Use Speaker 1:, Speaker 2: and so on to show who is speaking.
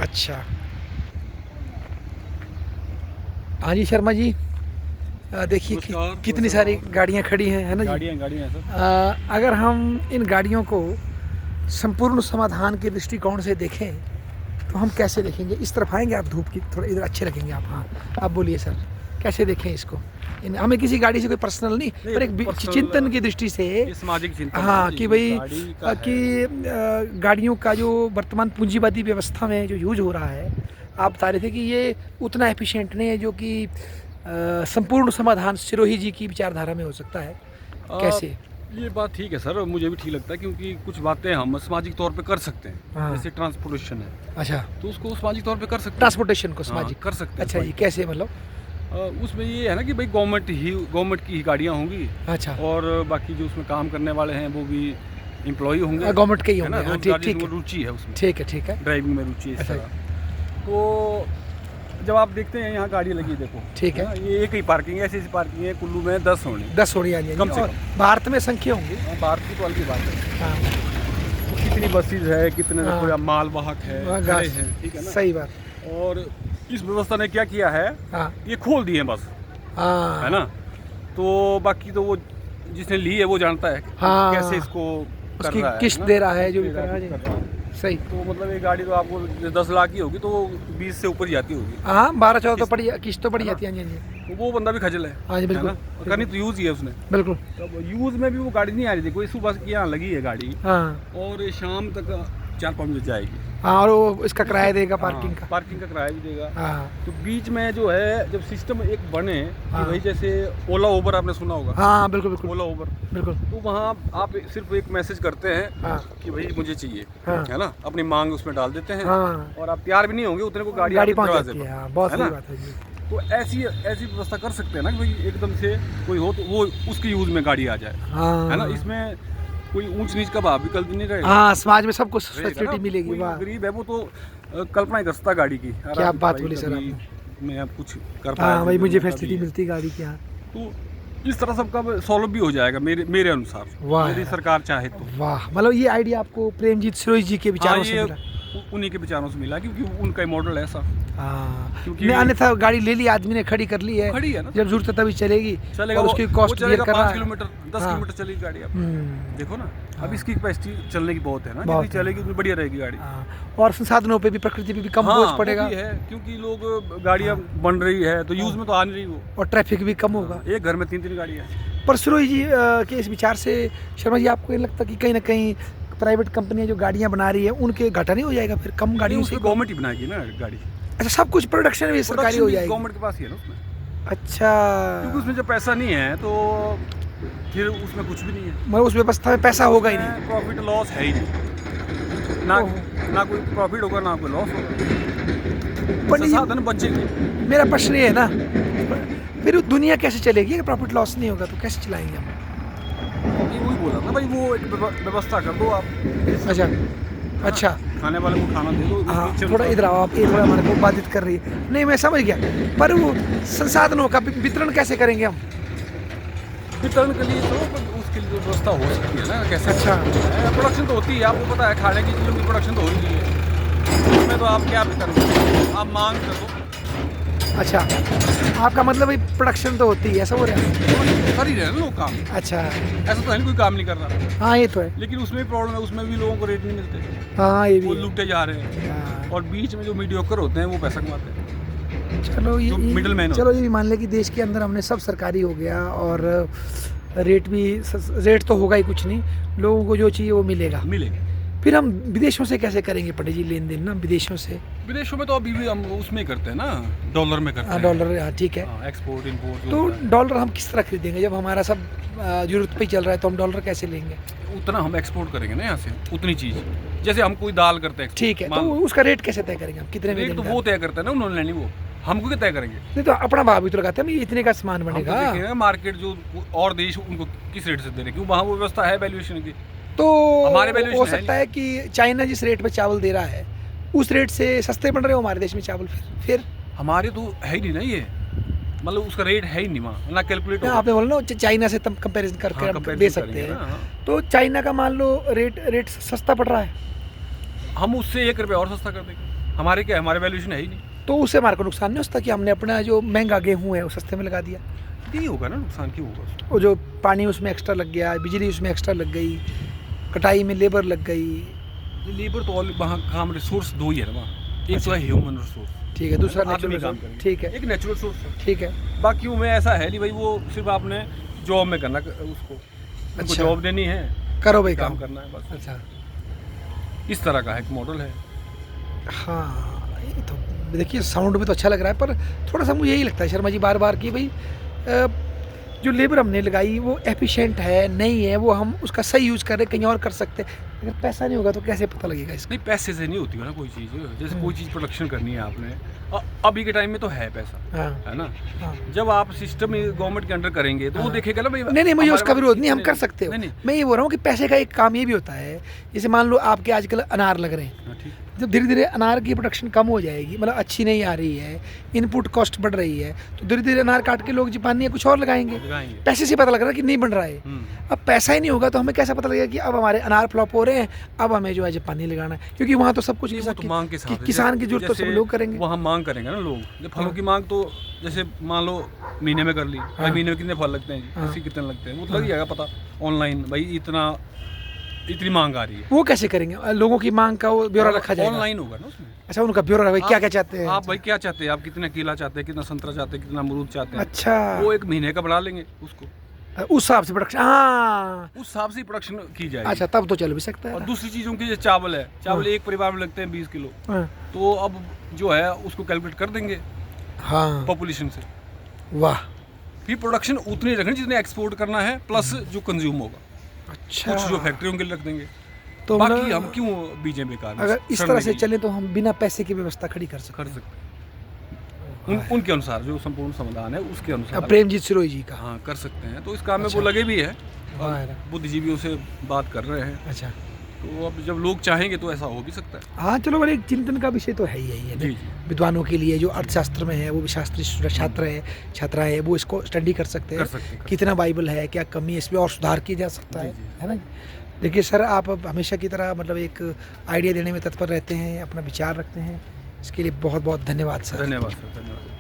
Speaker 1: अच्छा। हाँ जी शर्मा जी, देखिए
Speaker 2: नमस्कार।
Speaker 1: कितनी सारी गाड़ियाँ खड़ी हैं, है ना जी।
Speaker 2: गाड़ियाँ सर।
Speaker 1: अगर हम इन गाड़ियों को संपूर्ण समाधान के दृष्टिकोण से देखें तो हम कैसे देखेंगे? इस तरफ आएंगे आप, धूप की थोड़ा इधर अच्छे लगेंगे आप। हाँ, आप बोलिए सर, कैसे देखें इसको? हमें किसी गाड़ी से कोई पर्सनल नहीं, पर एक चिंतन की दृष्टि से।
Speaker 2: ये सामाजिक चिंतन
Speaker 1: हाँ,
Speaker 2: है
Speaker 1: कि भाई
Speaker 2: गाड़ी का
Speaker 1: गाड़ियों का जो वर्तमान पूंजीवादी व्यवस्था में जो यूज हो रहा है, आप बता रहे थे कि ये उतना एफिशिएंट नहीं है जो कि संपूर्ण समाधान सिरोही जी की विचारधारा में हो सकता है। कैसे?
Speaker 2: ये बात ठीक है सर, मुझे भी ठीक लगता है क्योंकि कुछ बातें हम सामाजिक तौर पे कर सकते हैं।
Speaker 1: हाँ।
Speaker 2: जैसे ट्रांसपोर्टेशन है,
Speaker 1: अच्छा,
Speaker 2: तो उसको सामाजिक तौर पे कर सकते हैं।
Speaker 1: ट्रांसपोर्टेशन को
Speaker 2: हाँ,
Speaker 1: सामाजिक
Speaker 2: कर सकते हैं।
Speaker 1: अच्छा जी, कैसे मतलब?
Speaker 2: उसमें ये है ना कि भाई गवर्नमेंट की ही गाड़ियाँ होंगी,
Speaker 1: अच्छा,
Speaker 2: और बाकी जो उसमें काम करने वाले हैं वो भी एम्प्लॉय होंगे,
Speaker 1: गवर्नमेंट के ही
Speaker 2: है ना।
Speaker 1: होंगे। हाँ,
Speaker 2: रोजगार
Speaker 1: ठीक
Speaker 2: की
Speaker 1: है,
Speaker 2: रुचि है उसमें,
Speaker 1: ठीक है, ठीक है,
Speaker 2: ड्राइविंग में रुचि है इस
Speaker 1: अच्छा।
Speaker 2: तरह। तो जब आप देखते हैं यहाँ गाड़ी लगी, देखो
Speaker 1: ठीक है।
Speaker 2: ना, ये एक ही पार्किंग है, ऐसी पार्किंग है कुल्लू में 10 होनी।
Speaker 1: 10 होनी आ जाएंगी
Speaker 2: कम से
Speaker 1: और
Speaker 2: कम।
Speaker 1: भारत में संख्या होंगी।
Speaker 2: बाहर की तो अलग बात है,
Speaker 1: हाँ,
Speaker 2: तो कितनी बसेज है, कितने
Speaker 1: हाँ।
Speaker 2: देखो माल वाहक है,
Speaker 1: हाँ,
Speaker 2: खड़े हैं, ठीक है ना।
Speaker 1: सही बात।
Speaker 2: और इस व्यवस्था ने क्या किया है,
Speaker 1: हाँ,
Speaker 2: ये खोल दिए बस,
Speaker 1: हाँ,
Speaker 2: है ना। तो बाकी तो वो जिसने ली है वो जानता है
Speaker 1: हाँ।
Speaker 2: कैसे इसको कर
Speaker 1: उसकी
Speaker 2: रहा है
Speaker 1: किस्त
Speaker 2: ना?
Speaker 1: दे रहा है, जो भी
Speaker 2: दे
Speaker 1: कर रहा है।
Speaker 2: कर रहा है।
Speaker 1: सही।
Speaker 2: तो मतलब ये गाड़ी तो आपको 10 लाख की होगी तो 20 से ऊपर जाती होगी,
Speaker 1: हाँ, 12-14 तो
Speaker 2: किस्त-
Speaker 1: पड़ी, किस्त तो पड़ी
Speaker 2: है ना?
Speaker 1: जाती है। हाँ जी, हाँ जी,
Speaker 2: तो वो बंदा भी खजल है।
Speaker 1: हाँ जी, बिल्कुल,
Speaker 2: है ना? करनी तो यूज़ ही है उसने।
Speaker 1: बिल्कुल।
Speaker 2: तब यूज़ में भी वो गाड़ी नहीं आ रही थी, कोई सुबह की यहाँ लगी है गाड़ी,
Speaker 1: हाँ,
Speaker 2: और शाम तक 4-5 बजे जाएगी।
Speaker 1: हाँ, और वो इसका किराया देगा पार्किंग का।
Speaker 2: पार्किंग का किराया भी देगा।
Speaker 1: हाँ,
Speaker 2: तो बीच में जो है जब सिस्टम एक बने
Speaker 1: हाँ।
Speaker 2: कि भाई जैसे ओला उबर आपने सुना होगा।
Speaker 1: हाँ, बिल्कुल, बिल्कुल,
Speaker 2: ओला उबर,
Speaker 1: बिल्कुल।
Speaker 2: तो वहाँ आप सिर्फ एक मैसेज करते हैं
Speaker 1: हाँ,
Speaker 2: कि भाई मुझे चाहिए,
Speaker 1: हाँ।
Speaker 2: है ना, अपनी मांग उसमें डाल देते हैं,
Speaker 1: हाँ,
Speaker 2: और आप तैयार भी नहीं होंगे उतने को गाड़ी
Speaker 1: गाड़ी
Speaker 2: आपके
Speaker 1: पहुँच
Speaker 2: दरवाजे
Speaker 1: जाती है।
Speaker 2: पर,
Speaker 1: हाँ, बहुत
Speaker 2: है
Speaker 1: सही
Speaker 2: ना।
Speaker 1: बात है जी।
Speaker 2: तो ऐसी ऐसी व्यवस्था कर सकते हैं ना कि भाई एकदम से कोई हो तो वो उसके यूज़ में गाड़ी आ जाए,
Speaker 1: हाँ,
Speaker 2: है ना। इसमें कोई ऊंच नीच का भाव विकल्प नहीं रहेगा।
Speaker 1: हाँ, समाज में सबको
Speaker 2: रहेगा
Speaker 1: फैसिलिटी
Speaker 2: ना।
Speaker 1: मिलेगी।
Speaker 2: कोई
Speaker 1: वाह,
Speaker 2: गरीब है वो तो कल्पना ही कर सकता गाड़ी की।
Speaker 1: क्या बात बोली सर
Speaker 2: कभी
Speaker 1: आपने।
Speaker 2: मैं अब कुछ कर पाया
Speaker 1: हाँ भाई,
Speaker 2: जीवन
Speaker 1: मुझे
Speaker 2: में
Speaker 1: फैसिलिटी
Speaker 2: कभी।
Speaker 1: मिलती गाड़ी की। हाँ,
Speaker 2: तो इस तरह सबका सॉल्व भी हो जाएगा मेरे अनुसार,
Speaker 1: वाह
Speaker 2: यदि सरकार चाहे तो।
Speaker 1: वाह, मतलब ये आइडिया आपको प्रेमजीत सिरोही जी के विचारों
Speaker 2: हाँ,
Speaker 1: से
Speaker 2: ये
Speaker 1: मिला।
Speaker 2: उन्हीं के विचारों से मिला क्योंकि उनका ही मॉडल है ऐसा।
Speaker 1: हाँ,
Speaker 2: क्योंकि
Speaker 1: नहीं, अन्यथा गाड़ी ले ली आदमी ने, खड़ी कर ली है,
Speaker 2: खड़ी है ना,
Speaker 1: जब जरूरत है तभी चलेगी,
Speaker 2: चलेगा
Speaker 1: और
Speaker 2: वो,
Speaker 1: उसकी कॉस्ट
Speaker 2: चलेगा
Speaker 1: क्लियर कर रहा
Speaker 2: 5
Speaker 1: है।
Speaker 2: किलोमीटर 10
Speaker 1: हाँ।
Speaker 2: किलोमीटर चलेगी गाड़ी अब। देखो ना,
Speaker 1: हाँ।
Speaker 2: अब इसकी कैपेसिटी चलने की बहुत है ना,
Speaker 1: बहुत
Speaker 2: जितनी
Speaker 1: है।
Speaker 2: चलेगी उतनी बढ़िया रहेगी गाड़ी।
Speaker 1: हाँ, और संसाधनों पे भी, प्रकृति पे भी कम
Speaker 2: हाँ,
Speaker 1: बोझ
Speaker 2: वो
Speaker 1: पड़ेगा,
Speaker 2: भी है क्योंकि लोग गाड़ियाँ बन रही है तो यूज़ में तो आ नहीं रही वो।
Speaker 1: और ट्रैफिक भी कम होगा।
Speaker 2: एक घर में 3-3 गाड़ी है।
Speaker 1: पर सिरोही जी के इस विचार से शर्मा जी, आपको ये लगता कि कहीं ना कहीं प्राइवेट कंपनियां जो गाड़ियां बना रही है उनके घाटा नहीं हो जाएगा फिर, कम गाड़ियों से?
Speaker 2: गवर्नमेंट ही बनाएगी ना गाड़ी।
Speaker 1: अच्छा, सब कुछ प्रोडक्शन भी सरकारी हो जाएगी?
Speaker 2: गवर्नमेंट के पास ही है ना उसमें,
Speaker 1: अच्छा,
Speaker 2: क्योंकि उसमें जब पैसा नहीं है तो फिर उसमें कुछ भी नहीं है।
Speaker 1: मतलब उस व्यवस्था में पैसा होगा ही नहीं।
Speaker 2: प्रॉफिट लॉस है ही नहीं, ना कोई प्रॉफिट होगा ना कोई लॉस होगा,
Speaker 1: पर ये
Speaker 2: संसाधन बचेंगे।
Speaker 1: मेरा प्रश्न ये है ना, फिर दुनिया कैसे चलेगी अगर प्रॉफिट लॉस नहीं होगा? तो कैसे चलाएंगे हम?
Speaker 2: ये वही बोला ना भाई, वो एक व्यवस्था कर दो आप।
Speaker 1: अच्छा, अच्छा,
Speaker 2: खाने वाले को खाना दे दो।
Speaker 1: हाँ,
Speaker 2: उसकी
Speaker 1: थोड़ा इधर आओ आप, ये थोड़ा हमारे को बाधित कर रही है। नहीं, मैं समझ गया, पर वो संसाधनों का वितरण कैसे करेंगे हम?
Speaker 2: वितरण के लिए तो उसके लिए व्यवस्था हो सकती है ना, कैसे।
Speaker 1: अच्छा।
Speaker 2: प्रोडक्शन तो होती है, आपको पता है, खाने की चीज़ों की प्रोडक्शन तो हो रही है, उसमें तो आप क्या भी करोगे, आप मांग करो।
Speaker 1: अच्छा, आपका मतलब ये प्रोडक्शन तो होती है, ऐसा हो रहा है?
Speaker 2: कर ही रहे हैं ना लोग काम,
Speaker 1: अच्छा,
Speaker 2: ऐसा तो है नहीं कोई काम नहीं कर रहा।
Speaker 1: हाँ, ये तो है।
Speaker 2: लेकिन उसमें भी प्रॉब्लम है, उसमें भी लोगों को रेट नहीं मिलते,
Speaker 1: हाँ, ये
Speaker 2: वो
Speaker 1: भी है।
Speaker 2: लूटे जा रहे हैं,
Speaker 1: हाँ,
Speaker 2: और बीच में जो मीडियोकर होते हैं वो पैसा कमाते हैं।
Speaker 1: चलो
Speaker 2: जो middleman
Speaker 1: चलो ये भी मान ले कि देश के अंदर हमने सब सरकारी हो गया, और रेट तो होगा ही कुछ नहीं, लोगों को जो चाहिए वो मिलेगा।
Speaker 2: मिलेगा।
Speaker 1: फिर हम विदेशों से कैसे करेंगे पटे जी लेन देन ना, विदेशों से?
Speaker 2: विदेशों में तो अभी भी हम उसमें ही करते हैं ना, डॉलर में करते
Speaker 1: हाँ,
Speaker 2: हैं।
Speaker 1: डॉलर, हाँ, ठीक है।
Speaker 2: एक्सपोर्ट इंपोर्ट
Speaker 1: तो डॉलर हम किस तरह खरीदेंगे जब हमारा सब जरूरत पे ही चल रहा है? तो हम डॉलर कैसे लेंगे?
Speaker 2: उतना हम एक्सपोर्ट करेंगे ना यहाँ से, उतनी चीज़। जैसे हम कोई दाल करते हैं,
Speaker 1: ठीक है, तो उसका रेट कैसे तय करेंगे हम? कितने में
Speaker 2: रेट तो
Speaker 1: देंगे?
Speaker 2: वो तय करते हैं ना, उन्होंने लेनी, वो हमको क्या तय करेंगे।
Speaker 1: नहीं, तो अपना भाव भी तो लगाते हैं, ये इतने का सामान
Speaker 2: हम तो
Speaker 1: बनेगा।
Speaker 2: देखेंगे मार्केट जो और देश उनको किस रेट से दे रहे हैं, क्यों वहाँ वो व्यवस्था है वैल्यूएशन की।
Speaker 1: तो
Speaker 2: हमारे valuation
Speaker 1: हो
Speaker 2: है
Speaker 1: सकता है कि चाइना जिस रेट पे चावल दे रहा है उस रेट से सस्ते बन रहे हो हमारे देश में चावल। फिर
Speaker 2: हमारे तो है ही नहीं ना ये, मतलब उसका रेट है ही नहीं वहाँ, ना कैलकुलेट होगा।
Speaker 1: आपने बोला ना चाइना से तुम कंपैरिजन करके हम दे सकते हैं, तो चाइना का मान लो रेट सस्ता पड़ रहा है,
Speaker 2: हम उससे 1 रुपया और सस्ता कर देंगे। हमारे क्या, हमारे वैल्यूएशन है ही नहीं।
Speaker 1: तो उससे हमारे को नुकसान नहीं होता कि हमने अपना जो महंगा गेहूँ है वो सस्ते में लगा दिया?
Speaker 2: यही होगा ना, नुकसान क्यों होगा उसमें?
Speaker 1: वो जो पानी उसमें एक्स्ट्रा लग गया, बिजली उसमें एक्स्ट्रा लग गई, कटाई में लेबर लग गई।
Speaker 2: लेबर तो वहाँ काम रिसोर्स दो ही है ना वहाँ, एक तो है ह्यूमन रिसोर्स,
Speaker 1: ठीक है, दूसरा
Speaker 2: आदमी
Speaker 1: नेचुरल
Speaker 2: काम
Speaker 1: रिसोर्स।
Speaker 2: करेंगे,
Speaker 1: ठीक है,
Speaker 2: एक नेचुरल सोर्स है।
Speaker 1: ठीक है।
Speaker 2: बाकी में ऐसा है नहीं भाई, वो सिर्फ आपने जॉब में करना उसको, उनको
Speaker 1: अच्छा।
Speaker 2: जॉब देनी है,
Speaker 1: करो भाई
Speaker 2: काम
Speaker 1: काम।
Speaker 2: करना है बस।
Speaker 1: अच्छा,
Speaker 2: इस तरह का एक मॉडल है।
Speaker 1: हाँ, ये तो देखिए साउंड में तो अच्छा लग रहा है, पर थोड़ा सा मुझे यही लगता है शर्मा जी बार बार कि भाई जो लेबर हमने लगाई वो एफिशिएंट है नहीं है, वो हम उसका सही यूज़ कर रहे, कहीं और कर सकते हैं। अगर पैसा नहीं होगा तो कैसे पता लगेगा इसका?
Speaker 2: नहीं, पैसे से नहीं होती है ना कोई चीज़, जैसे कोई चीज़ प्रोडक्शन करनी है आपने, अभी के टाइम में तो है पैसा,
Speaker 1: हाँ,
Speaker 2: है ना।
Speaker 1: हाँ।
Speaker 2: जब आप सिस्टम गवर्नमेंट के अंडर करेंगे तो वो
Speaker 1: हाँ।
Speaker 2: देखेगा ना भाई।
Speaker 1: नहीं मुझे
Speaker 2: हमारे
Speaker 1: उसका
Speaker 2: पास
Speaker 1: विरोध नहीं, हम
Speaker 2: इतने-
Speaker 1: कर सकते हो।
Speaker 2: नहीं, नहीं।
Speaker 1: मैं ये बोल रहा हूँ कि पैसे का एक काम ये भी होता है, जैसे मान लो आपके आजकल अनार लग रहे हैं,
Speaker 2: हाँ, ठीक।
Speaker 1: जब धीरे धीरे अनार की प्रोडक्शन कम हो जाएगी, मतलब अच्छी नहीं आ रही है, इनपुट कॉस्ट बढ़ रही है, तो धीरे धीरे अनार काट के लोग जापानी या कुछ और लगाएंगे।
Speaker 2: लगाएंगे।
Speaker 1: पैसे से पता लग रहा है कि नहीं बन रहा है। अब पैसा ही नहीं होगा तो हमें कैसा पता लगेगा कि अब हमारे अनार फ्लॉप हो रहे हैं, अब हमें जो है जापानी लगाना है, क्योंकि वहाँ तो सब कुछ
Speaker 2: नहीं, वो तो मांग के हिसाब से,
Speaker 1: किसान की जरूरत तो सब लोग करेंगे।
Speaker 2: वहाँ मांग करेंगे ना लोग, जब फलों
Speaker 1: हाँ।
Speaker 2: की मांग तो जैसे मान लो महीने में कर ली, भाई
Speaker 1: हाँ।
Speaker 2: महीने में कितने फल लगते हैं जी,
Speaker 1: हाँ।
Speaker 2: ऐसे कितने लगते हैं, वो तो लग जाएगा पता ऑनलाइन, भाई इतनी मांग आ रही है।
Speaker 1: वो कैसे करेंगे? लोगों की मांग का वो ब्यौरा रखा जाएगा?
Speaker 2: ऑनलाइन होगा ना उसमें।
Speaker 1: अच्छा, उनका ब्यौरा भाई क्या क्या चाहते हैं?
Speaker 2: आप भाई क्या चाहते हैं, आप कितना केला चाहते हैं, कितना संतरा चाहते हैं, कितना अमरूद चाहते हैं,
Speaker 1: अच्छा,
Speaker 2: वो एक महीने का बढ़ा लेंगे उसको,
Speaker 1: उस हिसाब से प्रोडक्शन। हाँ,
Speaker 2: उस हिसाब से प्रोडक्शन की जाएगी।
Speaker 1: अच्छा, तब तो चल भी सकता है।
Speaker 2: और दूसरी चीज़ों की जैसे चावल है, चावल
Speaker 1: हाँ।
Speaker 2: एक परिवार में लगते हैं 20 किलो,
Speaker 1: हाँ,
Speaker 2: तो अब जो है उसको कैलकुलेट कर देंगे
Speaker 1: हाँ,
Speaker 2: पॉपुलेशन से,
Speaker 1: वाह,
Speaker 2: फिर प्रोडक्शन उतनी रखनी जितने एक्सपोर्ट करना है, प्लस जो कंज्यूम होगा,
Speaker 1: अच्छा।
Speaker 2: कुछ जो फैक्ट्रियों के लिए रख देंगे,
Speaker 1: तो
Speaker 2: बाकी
Speaker 1: मतलब
Speaker 2: हम क्यों बीजें बेकार में
Speaker 1: अगर इस
Speaker 2: सड़ने
Speaker 1: तरह से
Speaker 2: के लिए
Speaker 1: चले तो हम बिना पैसे की व्यवस्था खड़ी कर सकते
Speaker 2: कर
Speaker 1: हैं।
Speaker 2: सकते हैं। उनके अनुसार जो संपूर्ण समाधान है उसके
Speaker 1: अब
Speaker 2: अनुसार
Speaker 1: प्रेमजीत सिरोही जी का।
Speaker 2: हाँ कर सकते हैं, तो इस काम में
Speaker 1: अच्छा।
Speaker 2: वो लगे भी है,
Speaker 1: वाह,
Speaker 2: बुद्धिजीवियों से बात कर रहे हैं,
Speaker 1: अच्छा,
Speaker 2: तो अब जब लोग चाहेंगे तो ऐसा हो भी सकता है।
Speaker 1: हाँ चलो, बड़े एक चिंतन का विषय तो है ही है
Speaker 2: जी,
Speaker 1: ये
Speaker 2: जी।
Speaker 1: विद्वानों के लिए, जो अर्थशास्त्र में है वो भी शास्त्री छात्र है, छात्रा है, वो इसको स्टडी कर सकते हैं,
Speaker 2: कर सकते हैं।
Speaker 1: कितना बाइबल है, क्या कमी है, इसमें और सुधार किया जा सकता
Speaker 2: जी,
Speaker 1: है,
Speaker 2: जी।
Speaker 1: है ना। देखिए सर, आप अब हमेशा की तरह मतलब एक आइडिया देने में तत्पर रहते हैं, अपना विचार रखते हैं, इसके लिए बहुत बहुत धन्यवाद सर।
Speaker 2: धन्यवाद सर, धन्यवाद।